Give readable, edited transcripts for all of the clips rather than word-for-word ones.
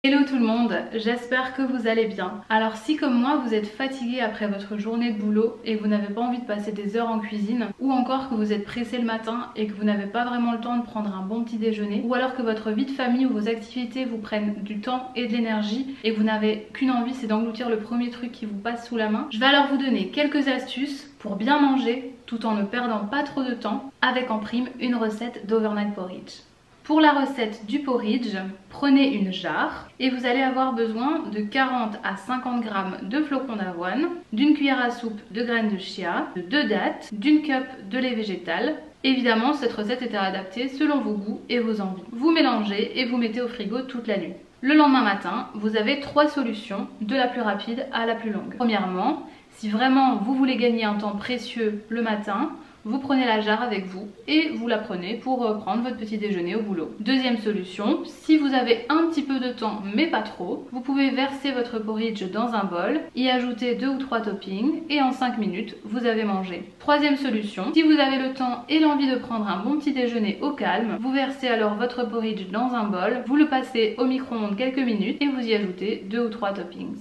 Hello tout le monde, j'espère que vous allez bien. Alors si comme moi vous êtes fatigué après votre journée de boulot et que vous n'avez pas envie de passer des heures en cuisine, ou encore que vous êtes pressé le matin et que vous n'avez pas vraiment le temps de prendre un bon petit déjeuner, ou alors que votre vie de famille ou vos activités vous prennent du temps et de l'énergie et que vous n'avez qu'une envie, c'est d'engloutir le premier truc qui vous passe sous la main, je vais alors vous donner quelques astuces pour bien manger tout en ne perdant pas trop de temps, avec en prime une recette d'overnight porridge. Pour la recette du porridge, prenez une jarre et vous allez avoir besoin de 40 à 50 g de flocons d'avoine, d'une cuillère à soupe de graines de chia, de 2 dattes, d'une cup de lait végétal. Évidemment, cette recette est adaptée selon vos goûts et vos envies. Vous mélangez et vous mettez au frigo toute la nuit. Le lendemain matin, vous avez 3 solutions, de la plus rapide à la plus longue. Premièrement, si vraiment vous voulez gagner un temps précieux le matin, vous prenez la jarre avec vous et vous la prenez pour prendre votre petit déjeuner au boulot. Deuxième solution, si vous avez un petit peu de temps mais pas trop, vous pouvez verser votre porridge dans un bol, y ajouter 2 ou 3 toppings et en 5 minutes, vous avez mangé. Troisième solution, si vous avez le temps et l'envie de prendre un bon petit déjeuner au calme, vous versez alors votre porridge dans un bol, vous le passez au micro-ondes quelques minutes et vous y ajoutez 2 ou 3 toppings.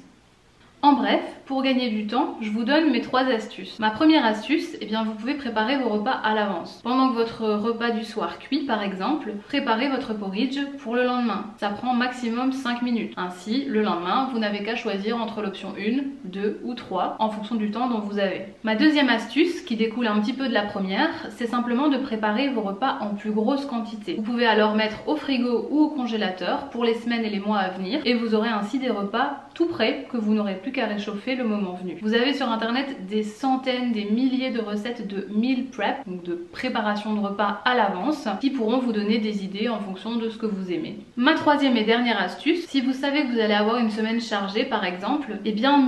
En bref, pour gagner du temps, je vous donne mes 3 astuces. Ma première astuce, vous pouvez préparer vos repas à l'avance. Pendant que votre repas du soir cuit par exemple, préparez votre porridge pour le lendemain. Ça prend maximum 5 minutes. Ainsi, le lendemain, vous n'avez qu'à choisir entre l'option 1, 2 ou 3 en fonction du temps dont vous avez. Ma deuxième astuce, qui découle un petit peu de la première, c'est simplement de préparer vos repas en plus grosse quantité. Vous pouvez alors mettre au frigo ou au congélateur pour les semaines et les mois à venir et vous aurez ainsi des repas tout prêts que vous n'aurez plus qu'à réchauffer le moment venu. Vous avez sur internet des centaines, des milliers de recettes de meal prep, donc de préparation de repas à l'avance, qui pourront vous donner des idées en fonction de ce que vous aimez. Ma troisième et dernière astuce, si vous savez que vous allez avoir une semaine chargée par exemple,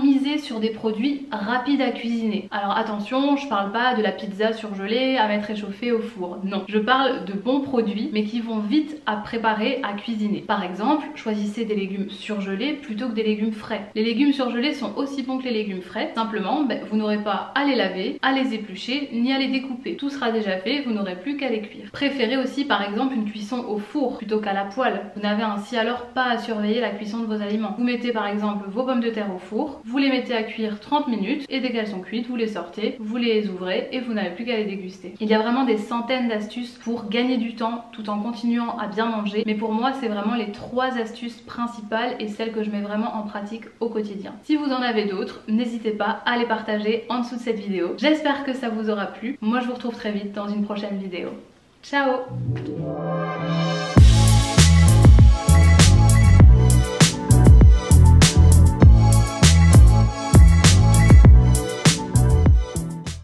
misez sur des produits rapides à cuisiner. Alors attention, je parle pas de la pizza surgelée à mettre réchauffer au four, non. Je parle de bons produits mais qui vont vite à préparer, à cuisiner. Par exemple, choisissez des légumes surgelés plutôt que des légumes frais. Les légumes surgelés sont aussi bons que les légumes frais, simplement vous n'aurez pas à les laver, à les éplucher, ni à les découper. Tout sera déjà fait, vous n'aurez plus qu'à les cuire. Préférez aussi par exemple une cuisson au four plutôt qu'à la poêle. Vous n'avez ainsi alors pas à surveiller la cuisson de vos aliments. Vous mettez par exemple vos pommes de terre au four, vous les mettez à cuire 30 minutes et dès qu'elles sont cuites, vous les sortez, vous les ouvrez et vous n'avez plus qu'à les déguster. Il y a vraiment des centaines d'astuces pour gagner du temps tout en continuant à bien manger, mais pour moi c'est vraiment les 3 astuces principales et celles que je mets vraiment en pratique au quotidien. Si vous en avez d'autres, n'hésitez pas à les partager en dessous de cette vidéo. J'espère que ça vous aura plu. Moi je vous retrouve très vite dans une prochaine vidéo. Ciao!